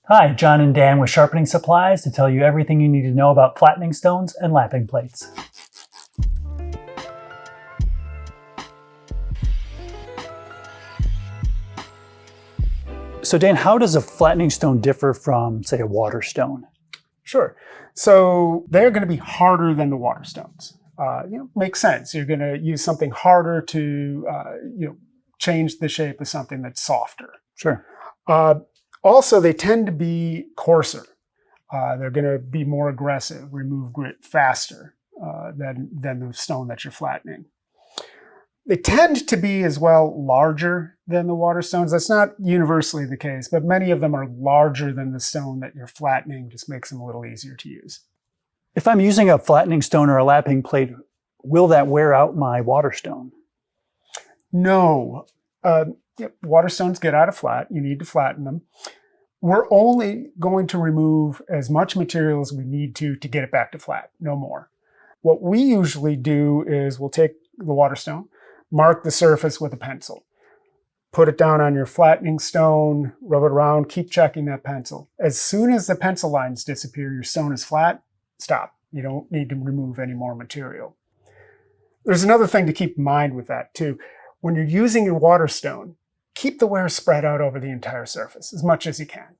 Hi, John and Dan with Sharpening Supplies to tell you everything you need to know about flattening stones and lapping plates. So Dan, how does a flattening stone differ from, say, a water stone? Sure. So they're going to be harder than the water stones. Makes sense. You're going to use something harder to, change the shape of something that's softer. Sure. Also, they tend to be coarser. They're going to be more aggressive, remove grit faster than the stone that you're flattening. They tend to be as well larger than the water stones. That's not universally the case, but many of them are larger than the stone that you're flattening. Just makes them a little easier to use. If I'm using a flattening stone or a lapping plate, will that wear out my water stone? No. Water stones get out of flat. You need to flatten them. We're only going to remove as much material as we need to get it back to flat, no more. What we usually do is we'll take the water stone, mark the surface with a pencil, put it down on your flattening stone, rub it around, keep checking that pencil. As soon as the pencil lines disappear, your stone is flat, stop. You don't need to remove any more material. There's another thing to keep in mind with that too. When you're using your water stone, keep the wear spread out over the entire surface as much as you can.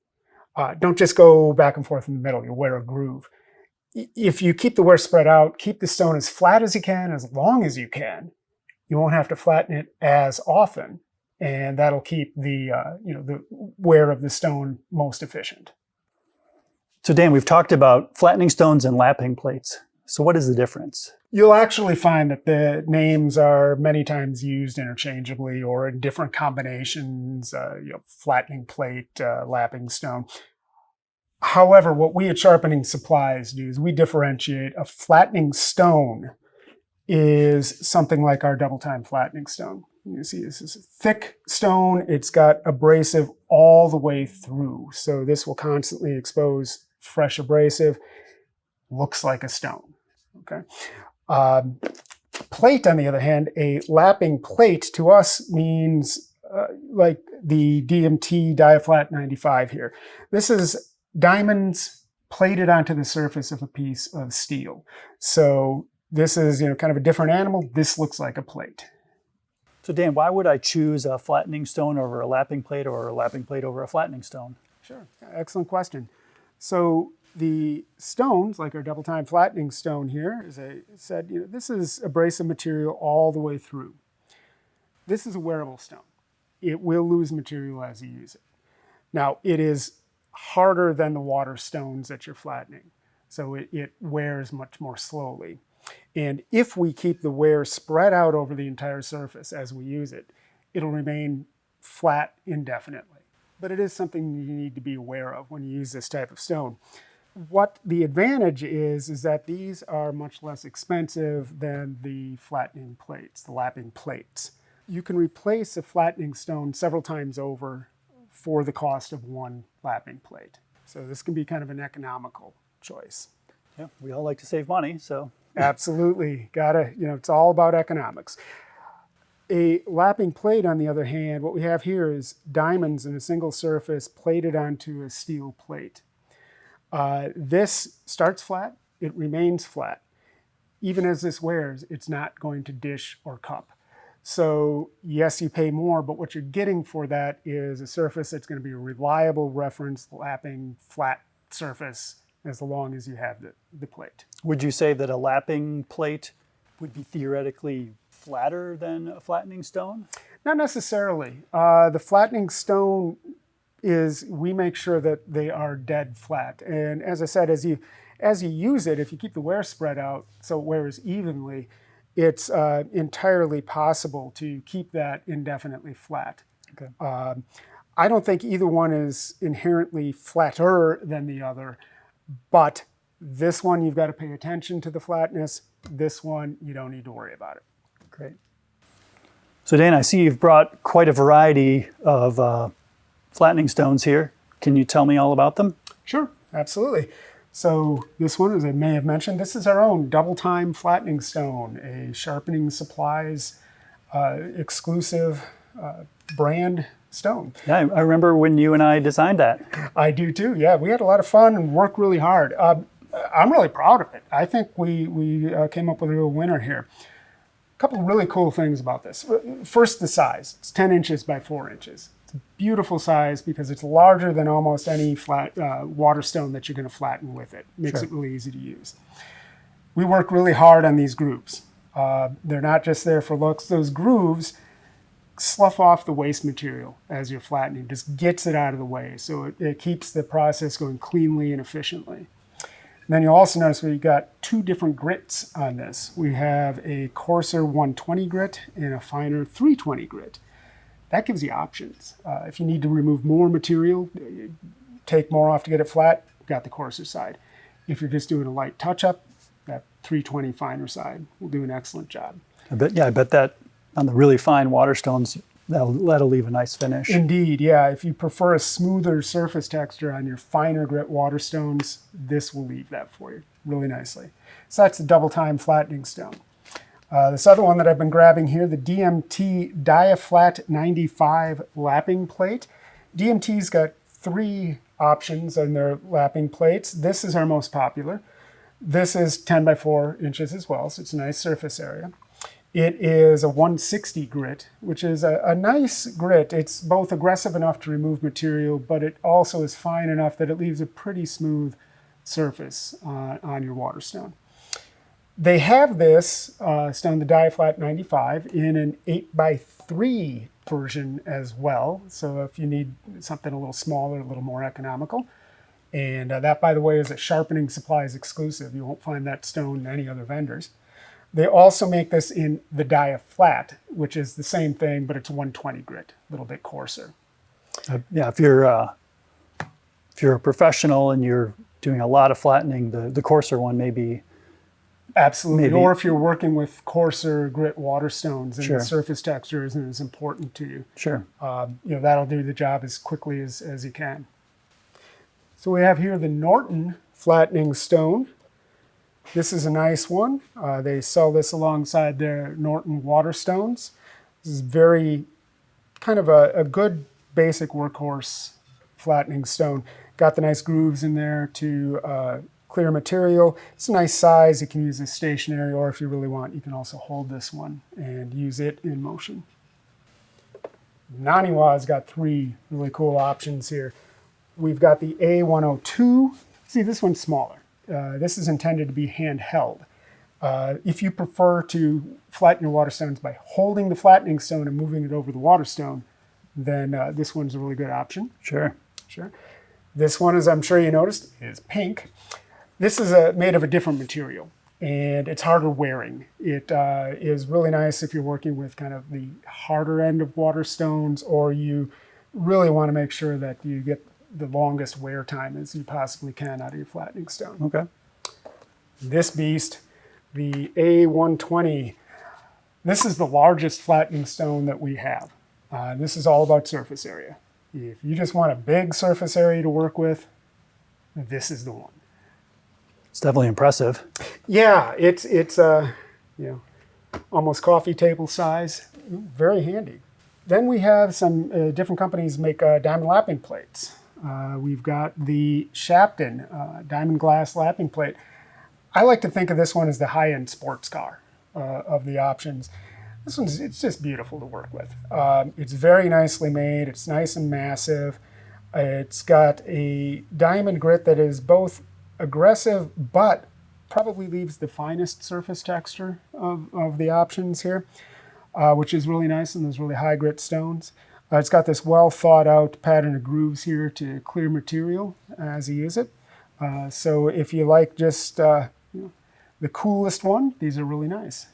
Don't just go back and forth in the middle. You'll wear a groove. If you keep the wear spread out, keep the stone as flat as you can, as long as you can, you won't have to flatten it as often, and that'll keep the wear of the stone most efficient. So Dan, we've talked about flattening stones and lapping plates. So what is the difference? You'll actually find that the names are many times used interchangeably or in different combinations, flattening plate, lapping stone. However, what we at Sharpening Supplies do is we differentiate. A flattening stone is something like our double-time flattening stone. You see, this is a thick stone. It's got abrasive all the way through. So this will constantly expose fresh abrasive. Looks like a stone. Okay. Plate, on the other hand, a lapping plate to us means like the DMT Diaflat 95 here. This is diamonds plated onto the surface of a piece of steel. So this is kind of a different animal. This looks like a plate. So Dan, why would I choose a flattening stone over a lapping plate or a lapping plate over a flattening stone? Sure, excellent question. So the stones, like our double-time flattening stone here, as I said, this is abrasive material all the way through. This is a wearable stone. It will lose material as you use it. Now, it is harder than the water stones that you're flattening, so it wears much more slowly. And if we keep the wear spread out over the entire surface as we use it, it'll remain flat indefinitely. But it is something you need to be aware of when you use this type of stone. What the advantage is that these are much less expensive than the flattening plates, the lapping plates. You can replace a flattening stone several times over for the cost of one lapping plate. So this can be kind of an economical choice. Yeah, we all like to save money, so. Absolutely. It's all about economics. A lapping plate, on the other hand, what we have here is diamonds in a single surface plated onto a steel plate. This starts flat, it remains flat. Even as this wears, it's not going to dish or cup. So yes, you pay more, but what you're getting for that is a surface that's going to be a reliable reference lapping flat surface as long as you have the plate. Would you say that a lapping plate would be theoretically flatter than a flattening stone? Not necessarily. The flattening stone we make sure that they are dead flat. And as I said, as you use it, if you keep the wear spread out so it wears evenly, it's entirely possible to keep that indefinitely flat. Okay. I don't think either one is inherently flatter than the other, but this one you've got to pay attention to the flatness. This one you don't need to worry about it. Great. So Dan, I see you've brought quite a variety of flattening stones here. Can you tell me all about them? Sure, absolutely. So this one, as I may have mentioned, this is our own double-time flattening stone, a Sharpening Supplies exclusive brand stone. Yeah, I remember when you and I designed that. I do too. Yeah, we had a lot of fun and worked really hard. I'm really proud of it. I think we came up with a real winner here. A couple of really cool things about this. First, the size. It's 10 inches by 4 inches. It's a beautiful size because it's larger than almost any flat water stone that you're going to flatten with it. Makes Sure. it really easy to use. We worked really hard on these grooves. They're not just there for looks. Those grooves slough off the waste material as you're flattening, just gets it out of the way. So it keeps the process going cleanly and efficiently. And then you'll also notice we've got two different grits on this. We have a coarser 120 grit and a finer 320 grit. That gives you options. If you need to remove more material, take more off to get it flat, got the coarser side. If you're just doing a light touch-up, that 320 finer side will do an excellent job. I bet that on the really fine water stones, that'll leave a nice finish. Indeed, yeah. If you prefer a smoother surface texture on your finer grit water stones, this will leave that for you really nicely. So that's the double time flattening stone. This other one that I've been grabbing here, the DMT Diaflat 95 lapping plate. DMT's got 3 options on their lapping plates. This is our most popular. This is 10 by 4 inches as well, so it's a nice surface area. It is a 160 grit, which is a nice grit. It's both aggressive enough to remove material, but it also is fine enough that it leaves a pretty smooth surface on your water stone. They have this stone, the Diaflat 95, in an 8 by 3 version as well. So if you need something a little smaller, a little more economical. And that, by the way, is a Sharpening Supplies exclusive. You won't find that stone in any other vendors. They also make this in the Diaflat, which is the same thing, but it's 120 grit, a little bit coarser. Yeah, if you're a professional and you're doing a lot of flattening, the coarser one may be. Absolutely. Maybe. Or if you're working with coarser grit water stones and Sure. the surface texture isn't as important to you, Sure. that'll do the job as quickly as you can. So we have here the Norton flattening stone. This is a nice one. They sell this alongside their Norton water stones. This is very kind of a good basic workhorse flattening stone. Got the nice grooves in there to clear material. It's a nice size. You can use it stationary, or if you really want, you can also hold this one and use it in motion. Naniwa's got 3 really cool options here. We've got the A102. See, this one's smaller. This is intended to be handheld. If you prefer to flatten your water stones by holding the flattening stone and moving it over the water stone, then this one's a really good option. Sure. Sure. This one, as I'm sure you noticed, is pink. This is made of a different material, and it's harder wearing. It is really nice if you're working with kind of the harder end of water stones, or you really want to make sure that you get the longest wear time as you possibly can out of your flattening stone. Okay. This beast, the A120, this is the largest flattening stone that we have. This is all about surface area. If you just want a big surface area to work with, this is the one. It's definitely impressive. Yeah, it's almost coffee table size. Very handy. Then we have some different companies make diamond lapping plates. We've got the Shapton diamond glass lapping plate. I like to think of this one as the high-end sports car of the options. It's just beautiful to work with. It's very nicely made. It's nice and massive. It's got a diamond grit that is both aggressive, but probably leaves the finest surface texture of the options here, which is really nice in those really high grit stones. It's got this well thought out pattern of grooves here to clear material as you use it. So if you like just the coolest one, these are really nice.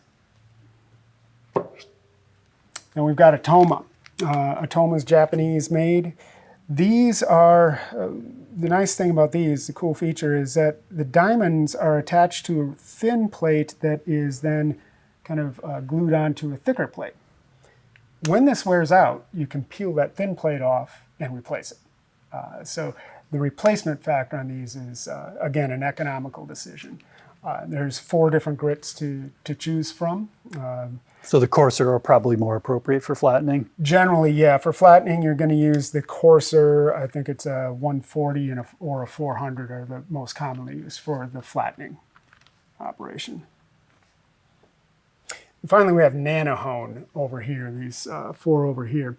And we've got Atoma. Atoma's Japanese made. These are, the nice thing about these, the cool feature is that the diamonds are attached to a thin plate that is then kind of glued onto a thicker plate. When this wears out, you can peel that thin plate off and replace it. So the replacement factor on these is, again, an economical decision. There's 4 different grits to choose from. So the coarser are probably more appropriate for flattening. Generally, yeah. For flattening, you're going to use the coarser. I think it's a 140 or a 400 are the most commonly used for the flattening operation. And finally, we have Nanohone over here, these 4 over here.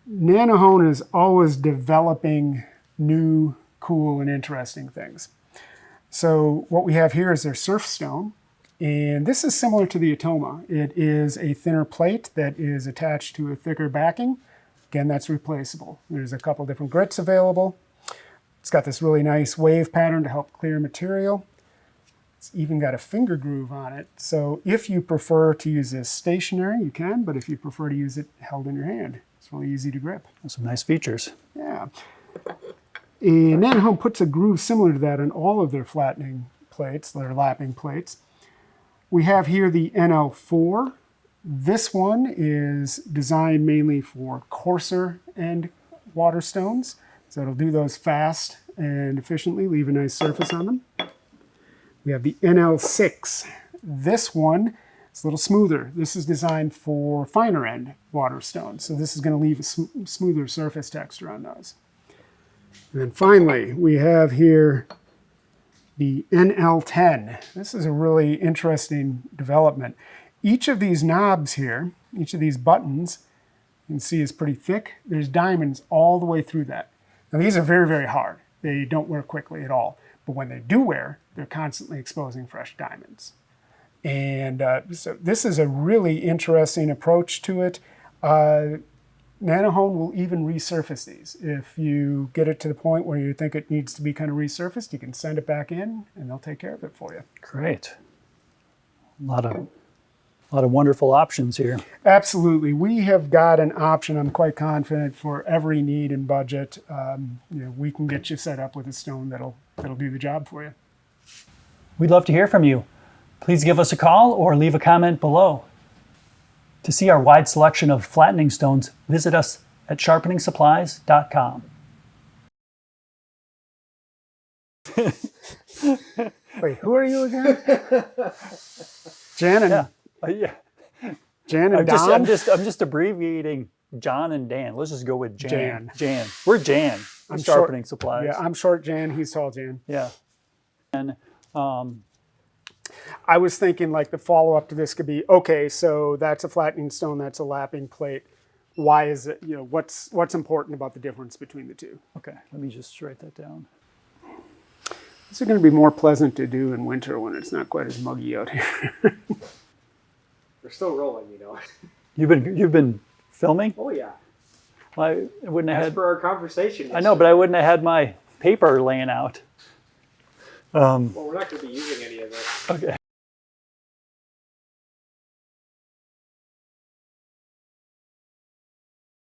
Nanohone is always developing new, cool, and interesting things. So what we have here is their Surfstone, and this is similar to the Atoma. It is a thinner plate that is attached to a thicker backing. Again, that's replaceable. There's a couple different grits available. It's got this really nice wave pattern to help clear material. It's even got a finger groove on it. So if you prefer to use this stationary, you can, but if you prefer to use it held in your hand, it's really easy to grip. That's some nice features. Yeah. And Nanohone puts a groove similar to that on all of their flattening plates, their lapping plates. We have here the NL4. This one is designed mainly for coarser end water stones. So it'll do those fast and efficiently, leave a nice surface on them. We have the NL6. This one is a little smoother. This is designed for finer end water stones. So this is going to leave a smoother surface texture on those. And then finally, we have here the NL10. This is a really interesting development. Each of these knobs here, each of these buttons, you can see is pretty thick. There's diamonds all the way through that. Now these are very, very hard. They don't wear quickly at all. But when they do wear, they're constantly exposing fresh diamonds. And so this is a really interesting approach to it. Nanohone will even resurface these. If you get it to the point where you think it needs to be kind of resurfaced, you can send it back in and they'll take care of it for you. Great. A lot of wonderful options here. Absolutely. We have got an option, I'm quite confident, for every need and budget. We can get you set up with a stone that'll do the job for you. We'd love to hear from you. Please give us a call or leave a comment below. To see our wide selection of flattening stones, visit us at sharpeningsupplies.com. Wait, who are you again? Jan and Jan and Don? I'm just abbreviating John and Dan. Let's just go with Jan. Jan. We're Jan. I'm Sharpening Supplies. Yeah, I'm short Jan. He's tall Jan. Yeah. And I was thinking like the follow-up to this could be, okay, so that's a flattening stone, that's a lapping plate. Why is it, what's important about the difference between the two? Okay, let me just write that down. These are going to be more pleasant to do in winter when it's not quite as muggy out here. We're still rolling, You've been filming? Oh yeah. Well, I wouldn't have As had. per our conversation. I know, but I wouldn't have had my paper laying out. Well, we're not going to be using any of this. Okay.